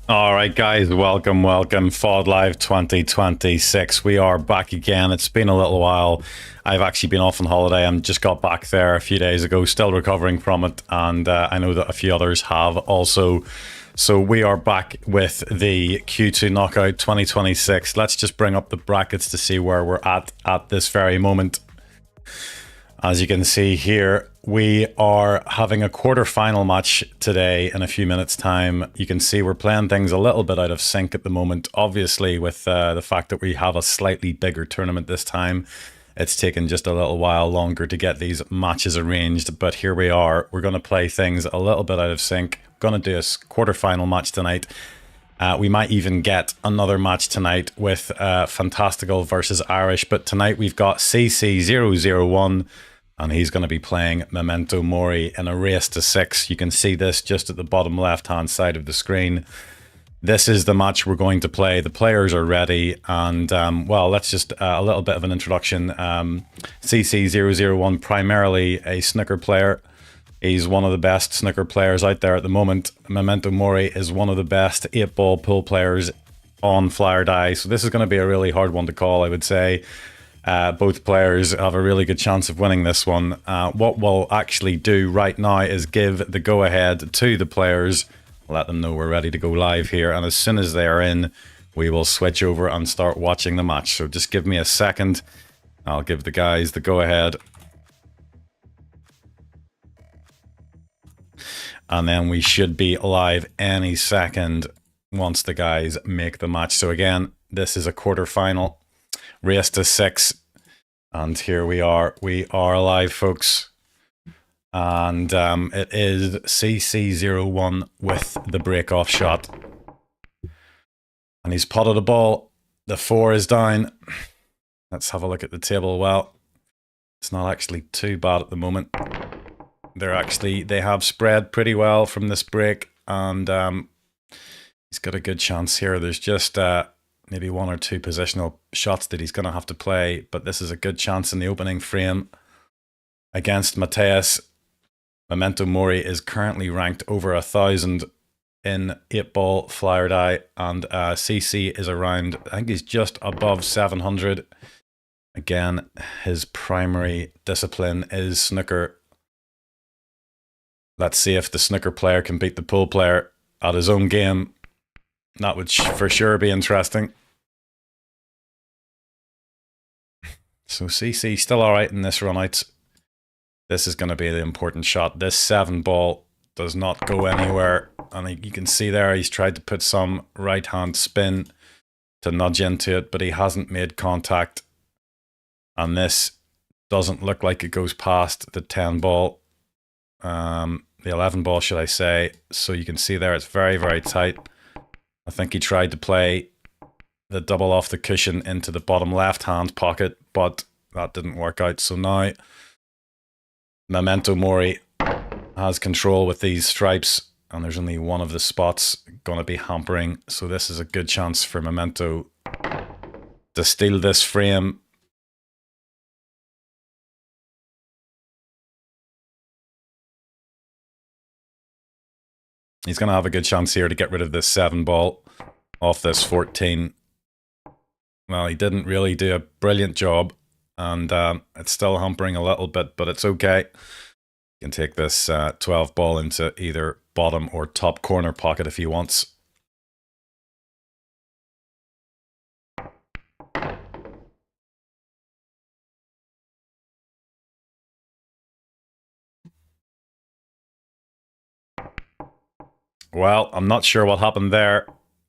All right, guys, welcome. FlyOrDie Live 2026. We are back again. It's been a little while. I've actually been off on holiday and just got back there a few days ago, still recovering from it. And I know that a few others have also. So we are back with the Q2 Knockout 2026. Let's just bring up the brackets to see where we're at this very moment. As you can see here, we are having a quarter-final match today in a few minutes' time. You can see we're playing things a little bit out of sync at the moment, obviously with the fact that we have a slightly bigger tournament this time. It's taken just a little while longer to get these matches arranged, but here we are. We're going to play things a little bit out of sync. Going to do a quarter-final match tonight. We might even get another match tonight with Fantastical versus Irish, but tonight we've got CC001, and he's going to be playing Memento Mori in a race to 6. You can see this just at the bottom left-hand side of the screen. This is the match we're going to play. The players are ready, and well, let's just a little bit of an introduction. CC001, primarily a snooker player. He's one of the best snooker players out there at the moment. Memento Mori is one of the best 8-ball pool players on FlyOrDie. So this is going to be a really hard one to call, I would say. Both players have a really good chance of winning this one. What we'll actually do right now is give the go-ahead to the players, let them know we're ready to go live here, and as soon as they are in, we will switch over and start watching the match. So just give me a second. I'll give the guys the go-ahead. And then we should be live any second once the guys make the match. So again, this is a quarter-final. Race to 6, and here we are live, folks, and it is CC001 with the break-off shot, and he's potted a ball. The 4 is down. Let's have a look at the table. Well, it's not actually too bad at the moment. They have spread pretty well from this break, and he's got a good chance here. There's just maybe 1 or 2 positional shots that he's going to have to play, but this is a good chance in the opening frame against Mateus. Memento Mori is currently ranked over 1,000 in 8-ball FlyOrDie, and CC is around, I think he's just above 700. Again, his primary discipline is snooker. Let's see if the snooker player can beat the pool player at his own game. That would for sure be interesting. So CC still alright in this run out. This is going to be the important shot. This 7-ball does not go anywhere. And you can see there he's tried to put some right hand spin to nudge into it, but he hasn't made contact. And this doesn't look like it goes past the 10-ball. The 11-ball, should I say. So you can see there it's very, very tight. I think he tried to play the double off the cushion into the bottom left-hand pocket, but that didn't work out. So now Memento Mori has control with these stripes, and there's only one of the spots going to be hampering. So this is a good chance for Memento to steal this frame. He's going to have a good chance here to get rid of this 7-ball off this 14. Well, he didn't really do a brilliant job, and it's still hampering a little bit, but it's okay. You can take this 12-ball into either bottom or top corner pocket if he wants. Well, I'm not sure what happened there.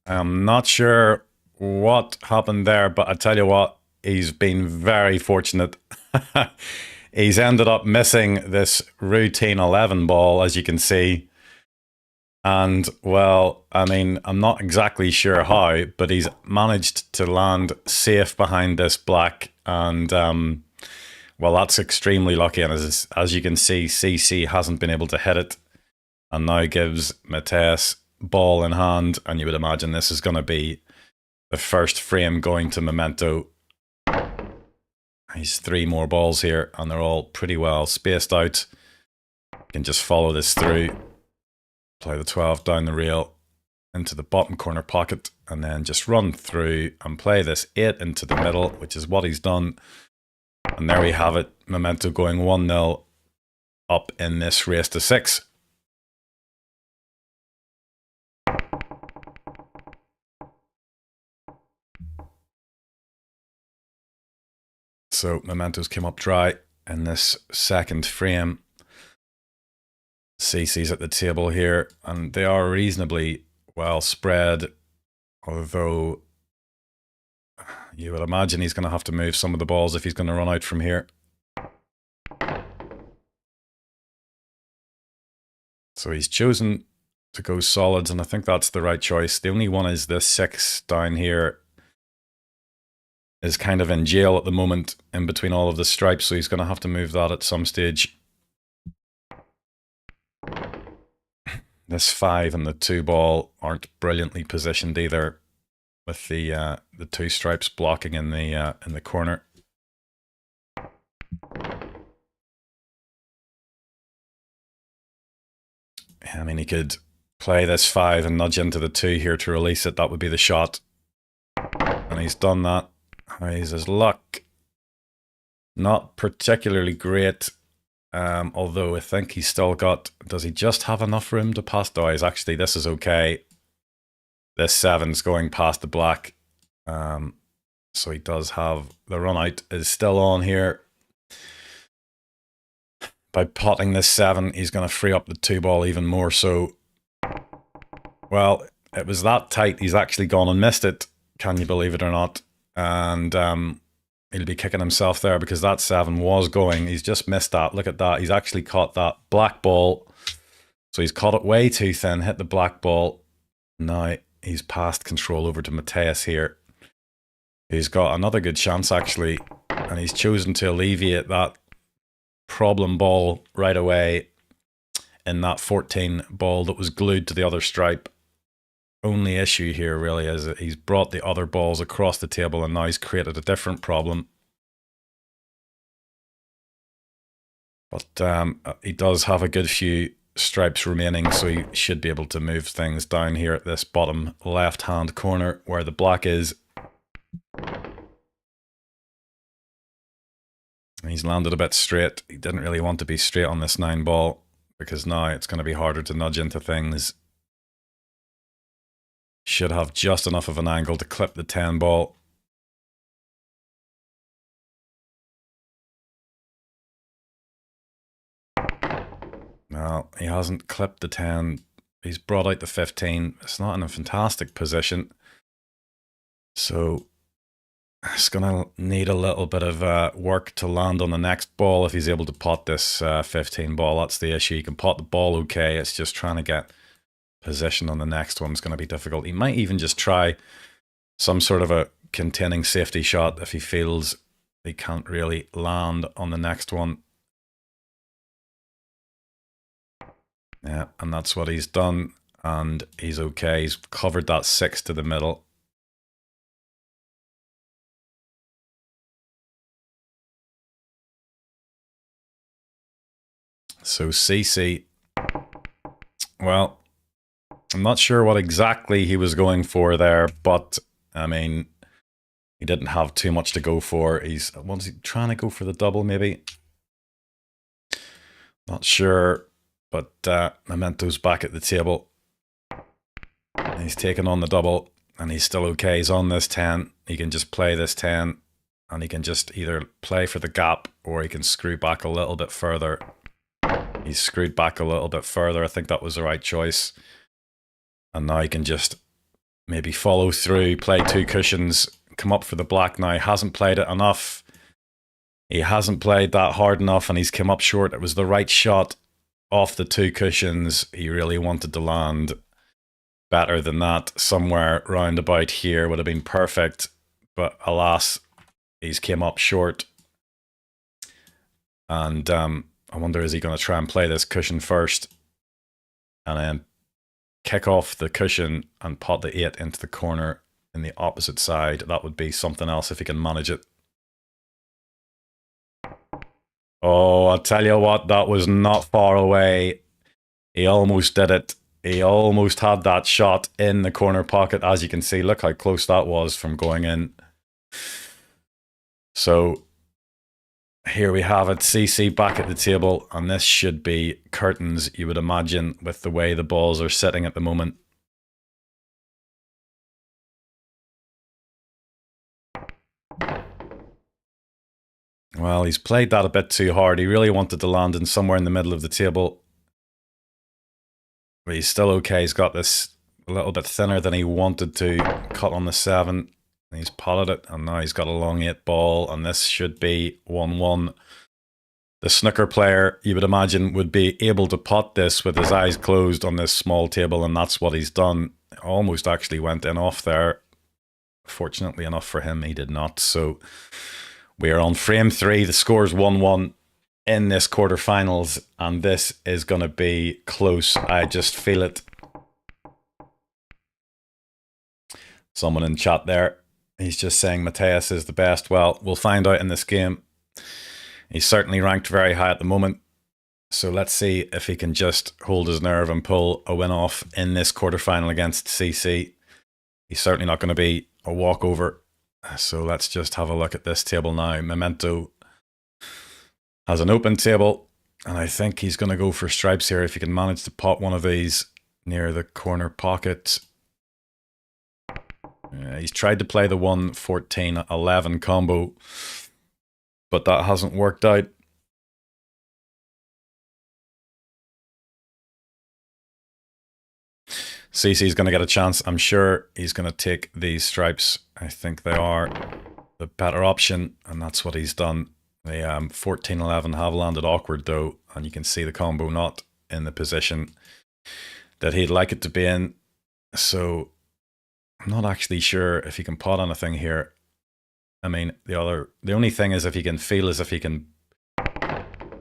I'm not sure what happened there, but I tell you what, he's been very fortunate. He's ended up missing this routine 11-ball, as you can see. And, well, I mean, I'm not exactly sure how, but he's managed to land safe behind this black. And, well, that's extremely lucky. And as you can see, CC hasn't been able to hit it. And now gives Mateus ball in hand, and you would imagine this is going to be the first frame going to Memento. He's 3 more balls here, and they're all pretty well spaced out. You can just follow this through, play the 12 down the rail into the bottom corner pocket, and then just run through and play this 8 into the middle, which is what he's done. And there we have it, Memento going 1-0 up in this race to 6. So Memento's came up dry in this second frame. CC's at the table here, and they are reasonably well spread, although you would imagine he's going to have to move some of the balls if he's going to run out from here. So he's chosen to go solids, and I think that's the right choice. The only one is this 6 down here is kind of in jail at the moment in between all of the stripes, so he's going to have to move that at some stage. This 5 and the 2-ball aren't brilliantly positioned either, with the 2 stripes blocking in the corner. I mean, he could play this 5 and nudge into the 2 here to release it. That would be the shot, and he's done that. His luck not particularly great, although I think he's still got, does he just have enough room to pass? No, he's actually, this is okay. This 7's going past the black, so he does have, the run out is still on here. By potting this 7, he's going to free up the 2-ball even more so. Well, it was that tight, he's actually gone and missed it, can you believe it or not? And he'll be kicking himself there because that 7 was going. He's just missed that. Look at that. He's actually caught that black ball. So he's caught it way too thin, hit the black ball. Now he's passed control over to Mateus here. He's got another good chance actually, and he's chosen to alleviate that problem ball right away in that 14 ball that was glued to the other stripe. Only issue here really is that he's brought the other balls across the table, and now he's created a different problem. But he does have a good few stripes remaining, so he should be able to move things down here at this bottom left-hand corner where the black is. He's landed a bit straight. He didn't really want to be straight on this 9 ball because now it's going to be harder to nudge into things. Should have just enough of an angle to clip the 10 ball. No, he hasn't clipped the 10. He's brought out the 15. It's not in a fantastic position. So it's going to need a little bit of work to land on the next ball if he's able to pot this 15 ball. That's the issue. He can pot the ball okay. It's just trying to get position on the next one is going to be difficult. He might even just try some sort of a containing safety shot if he feels he can't really land on the next one. Yeah, and that's what he's done, and he's okay. He's covered that 6 to the middle. So CC, well, I'm not sure what exactly he was going for there, but I mean, he didn't have too much to go for. Was he trying to go for the double maybe? Not sure, but Memento's back at the table. He's taken on the double, and he's still okay. He's on this 10. He can just play this 10, and he can just either play for the gap, or he can screw back a little bit further. He's screwed back a little bit further. I think that was the right choice. And now he can just maybe follow through, play 2 cushions, come up for the black now. He hasn't played it enough. He hasn't played that hard enough, and he's come up short. It was the right shot off the 2 cushions. He really wanted to land better than that. Somewhere round about here would have been perfect. But alas, he's came up short. And I wonder, is he going to try and play this cushion first and then kick off the cushion and pot the 8 into the corner in the opposite side? That would be something else if he can manage it. Oh, I'll tell you what, that was not far away. He almost did it. He almost had that shot in the corner pocket, as you can see. Look how close that was from going in. So here we have it, CC back at the table, and this should be curtains, you would imagine, with the way the balls are sitting at the moment. Well, he's played that a bit too hard. He really wanted to land in somewhere in the middle of the table. But he's still okay. He's got this a little bit thinner than he wanted to. Cut on the 7. He's potted it, and now he's got a long 8 ball, and this should be 1-1. The snooker player, you would imagine, would be able to pot this with his eyes closed on this small table, and that's what he's done. Almost actually went in off there. Fortunately enough for him, he did not. So we are on frame 3. The score is 1-1 in this quarterfinals, and this is going to be close. I just feel it. Someone in chat there, he's just saying Mateus is the best. Well, we'll find out in this game. He's certainly ranked very high at the moment. So let's see if he can just hold his nerve and pull a win off in this quarterfinal against CC. He's certainly not going to be a walkover. So let's just have a look at this table now. Memento has an open table, and I think he's going to go for stripes here if he can manage to pot one of these near the corner pocket. He's tried to play the 1-14-11 combo, but that hasn't worked out. CC's going to get a chance. I'm sure he's going to take these stripes. I think they are the better option, and that's what he's done. The 14-11 have landed awkward though, and you can see the combo not in the position that he'd like it to be in. So I'm not actually sure if he can pot anything here. I mean, the only thing is if he can feel as if he can.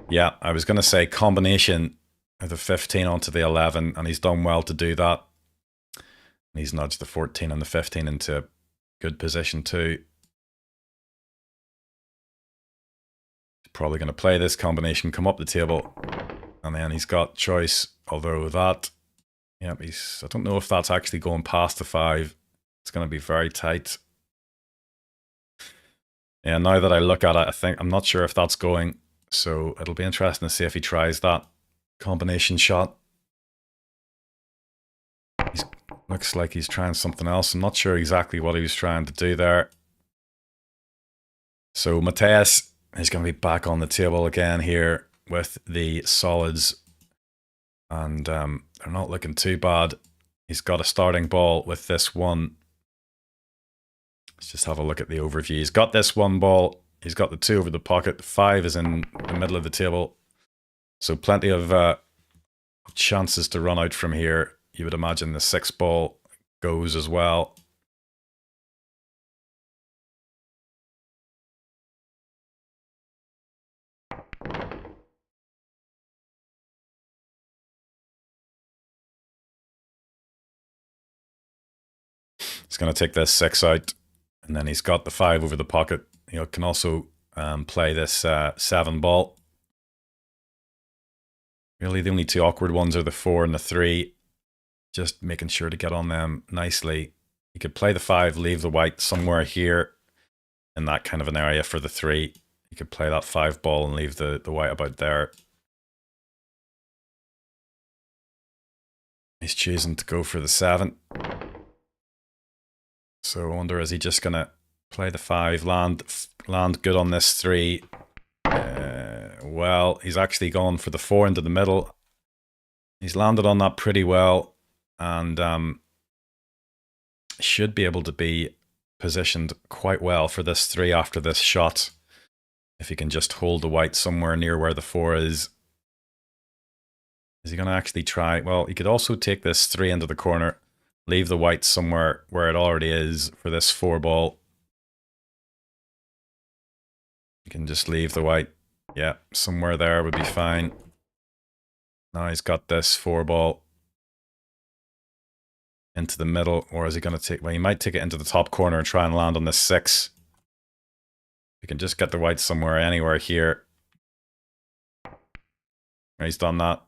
Yeah, I was going to say combination of the 15 onto the 11, and he's done well to do that. And he's nudged the 14 and the 15 into good position too. Probably going to play this combination, come up the table, and then he's got choice Although that, yeah, I don't know if that's actually going past the 5. It's going to be very tight. Yeah, now that I look at it, I'm not sure if that's going. So it'll be interesting to see if he tries that combination shot. Looks like he's trying something else. I'm not sure exactly what he was trying to do there. So Mateus is going to be back on the table again here with the solids. And they're not looking too bad. He's got a starting ball with this one. Let's just have a look at the overview. He's got this 1 ball. He's got the 2 over the pocket. The 5 is in the middle of the table. So plenty of chances to run out from here. You would imagine the 6 ball goes as well. He's going to take this 6 out, and then he's got the 5 over the pocket. You know, can also play this 7 ball. Really, the only 2 awkward ones are the 4 and the 3. Just making sure to get on them nicely. You could play the 5, leave the white somewhere here in that kind of an area for the 3. You could play that 5 ball and leave the white about there. He's choosing to go for the 7. So I wonder, is he just going to play the 5, land good on this 3? Well, he's actually gone for the 4 into the middle. He's landed on that pretty well, and should be able to be positioned quite well for this 3 after this shot. If he can just hold the white somewhere near where the 4 is. Is he going to actually try? Well, he could also take this 3 into the corner, leave the white somewhere where it already is for this 4 ball. You can just leave the white, yeah, somewhere there would be fine. Now he's got this 4 ball into the middle, or is he going to take, well, he might take it into the top corner and try and land on this 6. You can just get the white somewhere, anywhere here. He's done that.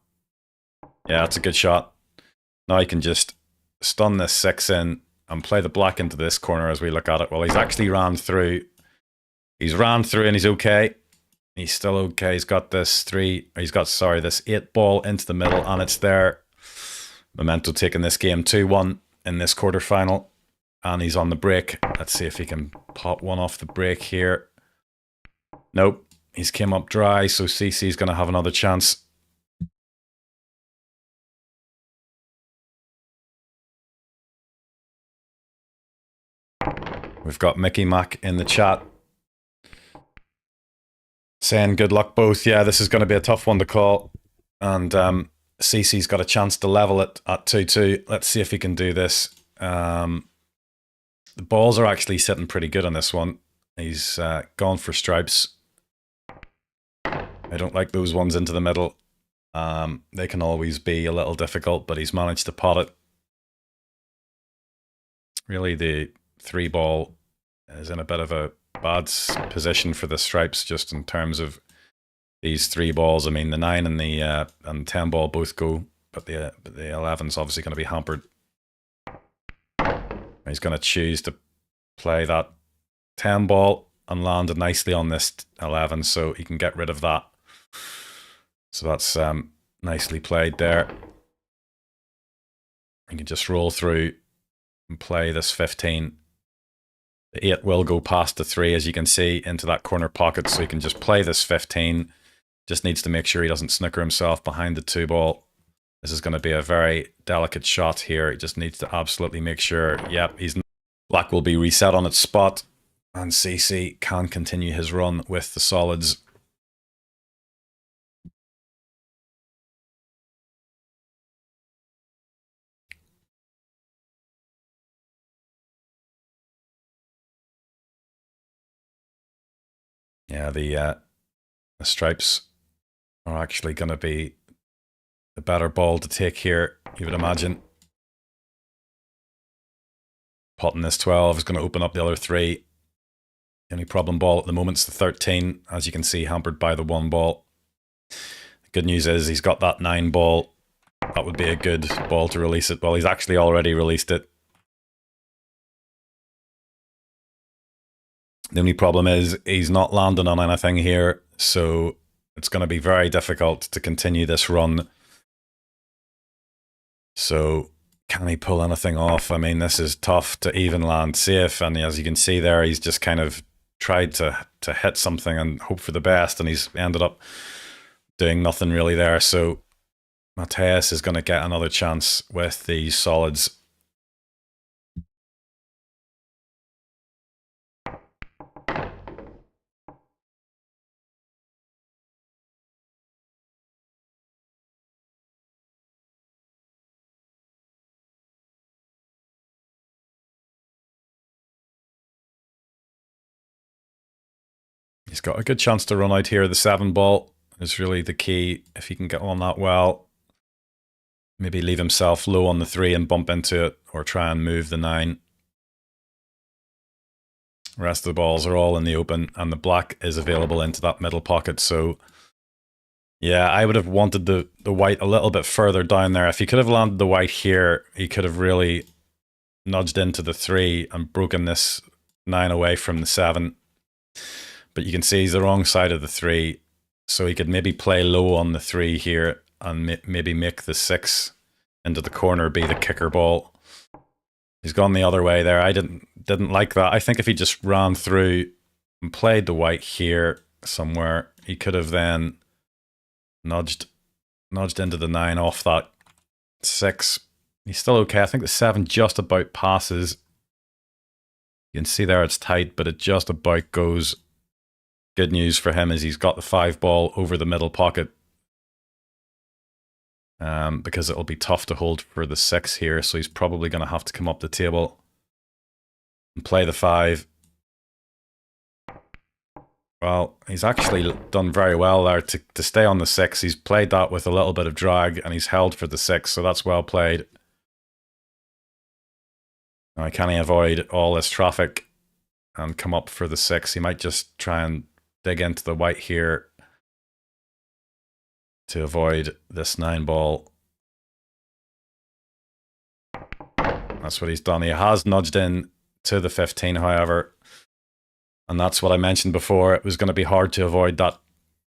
Yeah, that's a good shot. Now he can just stun this 6 in and play the black into this corner as we look at it. Well, he's actually ran through. He's ran through and he's okay. He's still okay. He's got this 3. He's got, sorry, this 8 ball into the middle, and it's there. Memento taking this game 2-1 in this quarterfinal, and he's on the break. Let's see if he can pop one off the break here. Nope, he's came up dry, so CC's going to have another chance. We've got Mickey Mac in the chat saying good luck both. Yeah, this is going to be a tough one to call, and CC's got a chance to level it at 2-2. Let's see if he can do this. The balls are actually sitting pretty good on this one. He's gone for stripes. I don't like those ones into the middle. They can always be a little difficult, but he's managed to pot it. Really, the 3 ball is in a bit of a bad position for the stripes, just in terms of these 3 balls. I mean, the 9 and the 10 ball both go, but the 11's obviously going to be hampered. He's going to choose to play that 10 ball and land nicely on this 11, so he can get rid of that. So that's nicely played there. You can just roll through and play this 15. The 8 will go past the 3, as you can see, into that corner pocket, so he can just play this 15. Just needs to make sure he doesn't snooker himself behind the 2 ball. This is going to be a very delicate shot here. He just needs to absolutely make sure, yep, black will be reset on its spot, and CC can continue his run with the solids. Yeah, the stripes are actually going to be the better ball to take here, you would imagine. Potting this 12 is going to open up the other 3. The only problem ball at the moment is the 13, as you can see, hampered by the 1 ball. The good news is he's got that 9 ball That would be a good ball to release it. Well, he's actually already released it. The only problem is he's not landing on anything here, so it's going to be very difficult to continue this run. So can he pull anything off? I mean, this is tough to even land safe, and as you can see there, he's just kind of tried to hit something and hope for the best, and he's ended up doing nothing really there. So Mateus is going to get another chance with these solids. He's got a good chance to run out here. The 7 ball is really the key. If he can get on that well, maybe leave himself low on the 3 and bump into it, or try and move the 9. The rest of the balls are all in the open, and the black is available into that middle pocket. So yeah, I would have wanted the white a little bit further down there. If he could have landed the white here, he could have really nudged into the 3 and broken this 9 away from the 7. But you can see he's the wrong side of the 3, so he could maybe play low on the 3 here and maybe make the 6 into the corner be the kicker ball. He's gone the other way there. I didn't like that. I think if he just ran through and played the white here somewhere, he could have then nudged into the 9 off that 6. He's still okay. I think the 7 just about passes. You can see there it's tight, but it just about goes. Good news for him is he's got the 5 ball over the middle pocket, because it'll be tough to hold for the 6 here, so he's probably going to have to come up the table and play the 5. Well, he's actually done very well there to stay on the 6. He's played that with a little bit of drag, and he's held for the 6, so that's well played. Now, can he avoid all this traffic and come up for the 6? He might just try and dig into the white here to avoid this 9 ball. That's what he's done. He has nudged in to the 15, however, and that's what I mentioned before. It was going to be hard to avoid that.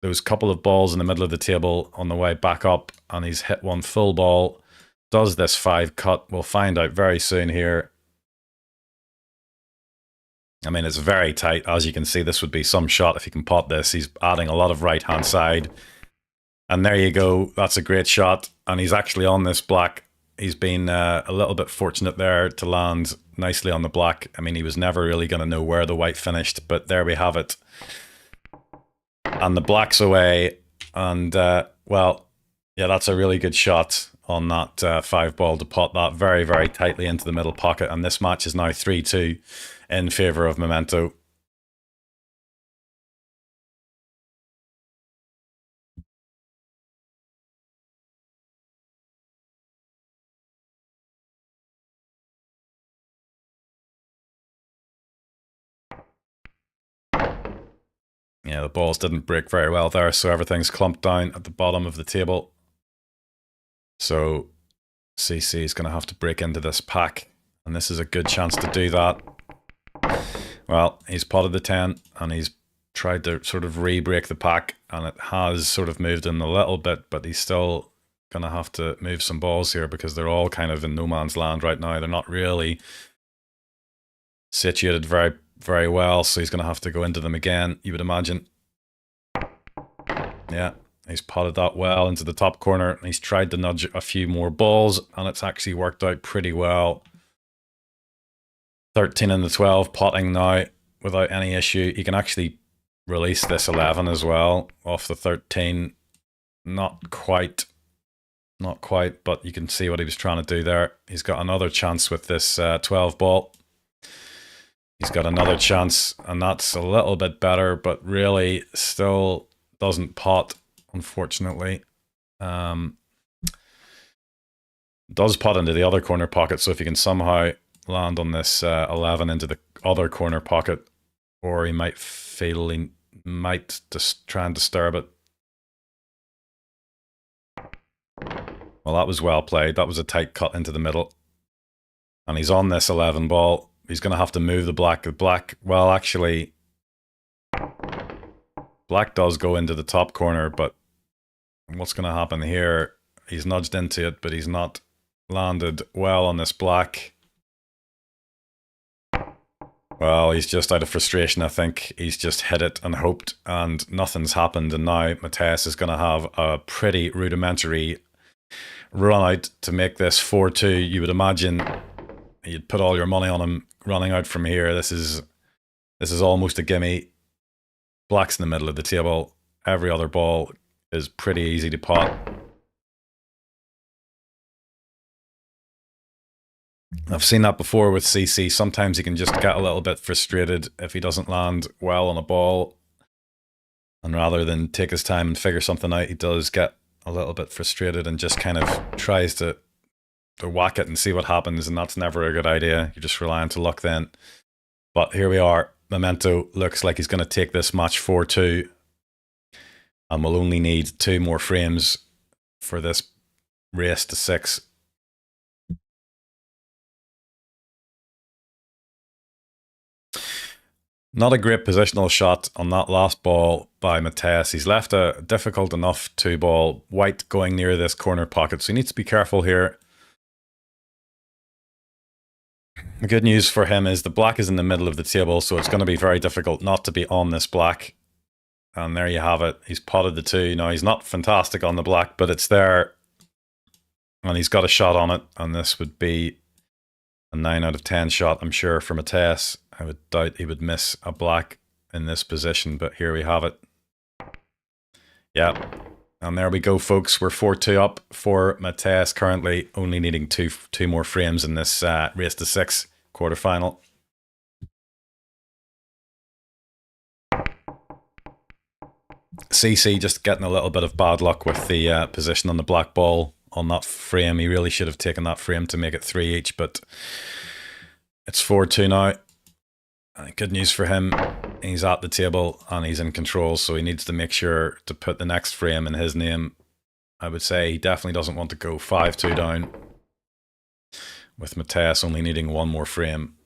Those couple of balls in the middle of the table on the way back up, and he's hit one full ball. Does this 5 cut? We'll find out very soon here. I mean, it's very tight. As you can see, this would be some shot if he can pot this. He's adding a lot of right-hand side. And there you go. That's a great shot. And he's actually on this black. He's been a little bit fortunate there to land nicely on the black. I mean, he was never really going to know where the white finished, but there we have it. And the black's away. And, well, yeah, that's a really good shot on that 5 ball to pot that very, very tightly into the middle pocket. And this match is now 3-2 in favor of Memento. Yeah, the balls didn't break very well there, so everything's clumped down at the bottom of the table. So CC is going to have to break into this pack, and this is a good chance to do that. Well, he's potted the 10, and he's tried to sort of re-break the pack, and it has sort of moved in a little bit, but he's still going to have to move some balls here because they're all kind of in no man's land right now. They're not really situated very, very well, so he's going to have to go into them again, you would imagine. Yeah, he's potted that well into the top corner. He's tried to nudge a few more balls, and it's actually worked out pretty well. 13 and the 12 potting now without any issue. He can actually release this 11 as well off the 13. Not quite, but you can see what he was trying to do there. He's got another chance with this 12 ball. He's got another chance, and that's a little bit better, but really still doesn't pot, unfortunately. Does pot into the other corner pocket, so if he can somehow land on this 11 into the other corner pocket, or he might feel he might just try and disturb it. Well, that was well played. That was a tight cut into the middle. And he's on this 11 ball. He's going to have to move the black. The black, well, actually, black does go into the top corner, but what's going to happen here? He's nudged into it, but he's not landed well on this black. Well, he's just out of frustration, I think. He's just hit it and hoped, and nothing's happened. And now Mateus is going to have a pretty rudimentary run out to make this 4-2. You would imagine you'd put all your money on him running out from here. This is almost a gimme. Black's in the middle of the table. Every other ball is pretty easy to pot. I've seen that before with CC. Sometimes he can just get a little bit frustrated if he doesn't land well on a ball. And rather than take his time and figure something out, he does get a little bit frustrated and just kind of tries to whack it and see what happens. And that's never a good idea. You're just relying to luck then. But here we are. Memento looks like he's going to take this match 4-2. And we'll only need 2 more frames for this race to 6. Not a great positional shot on that last ball by Mateus. He's left a difficult enough 2-ball. White going near this corner pocket, so he needs to be careful here. The good news for him is the black is in the middle of the table, so it's going to be very difficult not to be on this black. And there you have it. He's potted the 2. Now, he's not fantastic on the black, but it's there. And he's got a shot on it, and this would be a 9 out of 10 shot, I'm sure, for Mateus. I would doubt he would miss a black in this position, but here we have it. Yeah, and there we go, folks. We're 4-2 up for Mateus, currently only needing two more frames in this race to 6 quarterfinal. CC just getting a little bit of bad luck with the position on the black ball on that frame. He really should have taken that frame to make it 3 each, but it's 4-2 now. Good news for him, he's at the table and he's in control, so he needs to make sure to put the next frame in his name. I would say he definitely doesn't want to go 5-2 down, with Mateus only needing 1 more frame.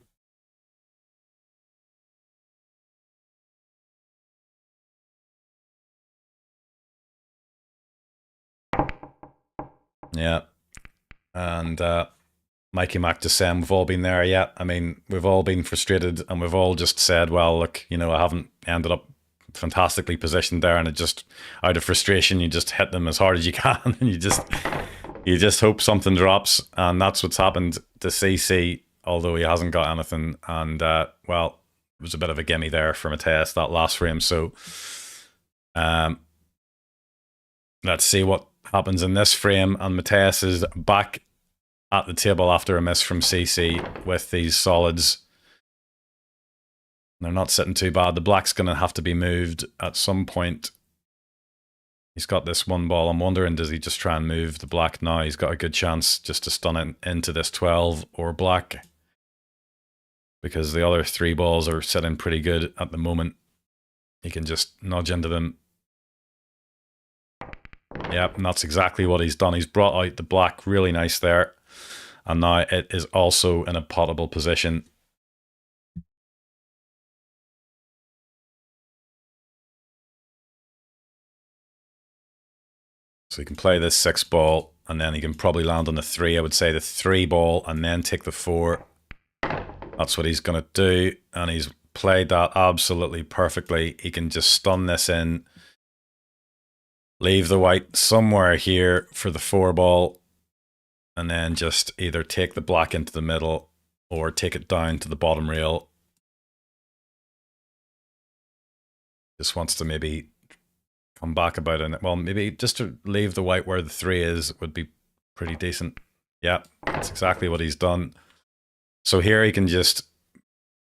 Yeah, and Mikey Mac just saying we've all been there. Yeah, I mean, we've all been frustrated and we've all just said, well, look, you know, I haven't ended up fantastically positioned there, and it just, out of frustration, you just hit them as hard as you can and you just hope something drops, and that's what's happened to CC, although he hasn't got anything. And well, it was a bit of a gimme there for Mateus, that last frame. So let's see what happens in this frame, and Mateus is back at the table after a miss from CC with these solids. They're not sitting too bad. The black's going to have to be moved at some point. He's got this 1 ball. I'm wondering, does he just try and move the black now? He's got a good chance just to stun it into this 12 or black, because the other 3 balls are sitting pretty good at the moment. He can just nudge into them. Yep, and that's exactly what he's done. He's brought out the black really nice there. And now it is also in a potable position. So he can play this 6 ball, and then he can probably land on the 3. I would say the 3 ball, and then take the 4. That's what he's going to do, and he's played that absolutely perfectly. He can just stun this in, leave the white somewhere here for the 4 ball, and then just either take the black into the middle or take it down to the bottom rail. Just wants to maybe come back about it. Well, maybe just to leave the white where the 3 is would be pretty decent. Yeah, that's exactly what he's done. So here he can just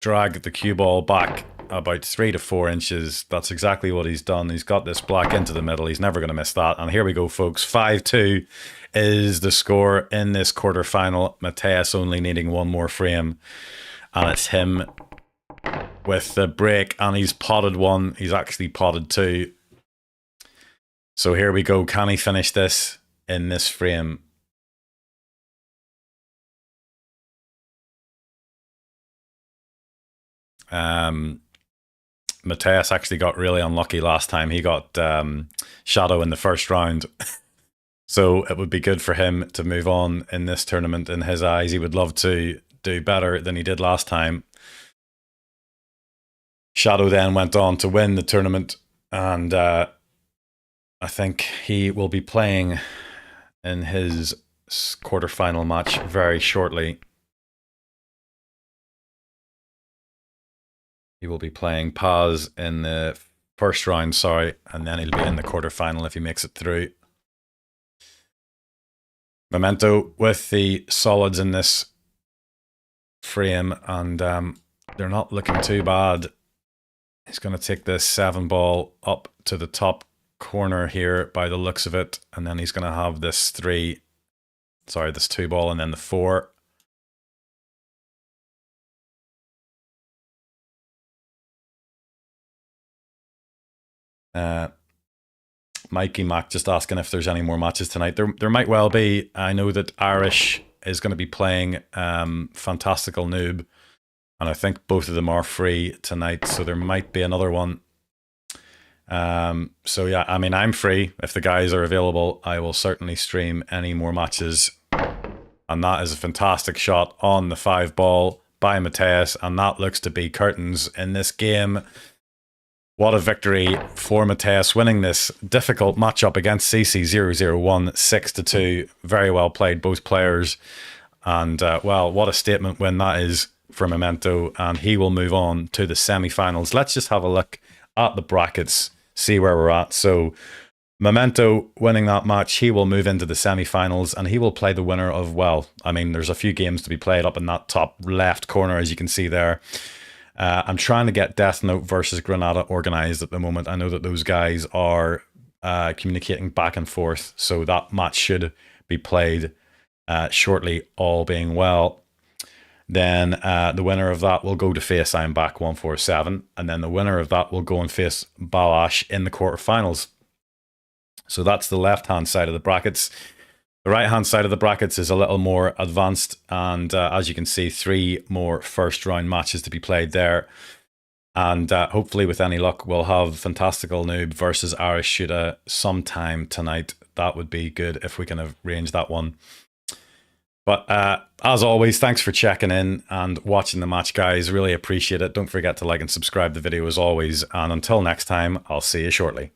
drag the cue ball back about 3 to 4 inches. That's exactly what he's done. He's got this black into the middle. He's never going to miss that. And here we go, folks. 5-2 is the score in this quarterfinal. Mateus only needing 1 more frame. And it's him with the break. And he's potted 1. He's actually potted 2. So here we go. Can he finish this in this frame? Mateus actually got really unlucky last time. He got Shadow in the first round. So it would be good for him to move on in this tournament in his eyes. He would love to do better than he did last time. Shadow then went on to win the tournament, and I think he will be playing in his quarterfinal match very shortly. He will be playing Paz in the first round, sorry, and then he'll be in the quarterfinal if he makes it through. Memento with the solids in this frame, and they're not looking too bad. He's going to take this 7-ball up to the top corner here by the looks of it, and then he's going to have this 2-ball and then the 4. Mikey Mac just asking if there's any more matches tonight. There might well be. I know that Irish is going to be playing Fantastical Noob, and I think both of them are free tonight, so there might be another one. So yeah, I mean, I'm free. If the guys are available, I will certainly stream any more matches. And that is a fantastic shot on the 5-ball by Mateus, and that looks to be curtains in this game. What a victory for Mateus, winning this difficult matchup against CC001, 6-2. Very well played, both players. And, well, what a statement win that is for Memento. And he will move on to the semi-finals. Let's just have a look at the brackets, see where we're at. So, Memento winning that match, he will move into the semi-finals, and he will play the winner of, well, I mean, there's a few games to be played up in that top left corner, as you can see there. I'm trying to get Death Note versus Granada organized at the moment. I know that those guys are communicating back and forth, so that match should be played shortly, all being well. Then the winner of that will go to face I'm Back 147, and then the winner of that will go and face Balash in the quarterfinals. So that's the left-hand side of the brackets. The right-hand side of the brackets is a little more advanced, and as you can see, 3 more first-round matches to be played there. And hopefully, with any luck, we'll have Fantastical Noob versus Irish Shooter sometime tonight. That would be good if we can arrange that one. But as always, thanks for checking in and watching the match, guys. Really appreciate it. Don't forget to like and subscribe the video as always. And until next time, I'll see you shortly.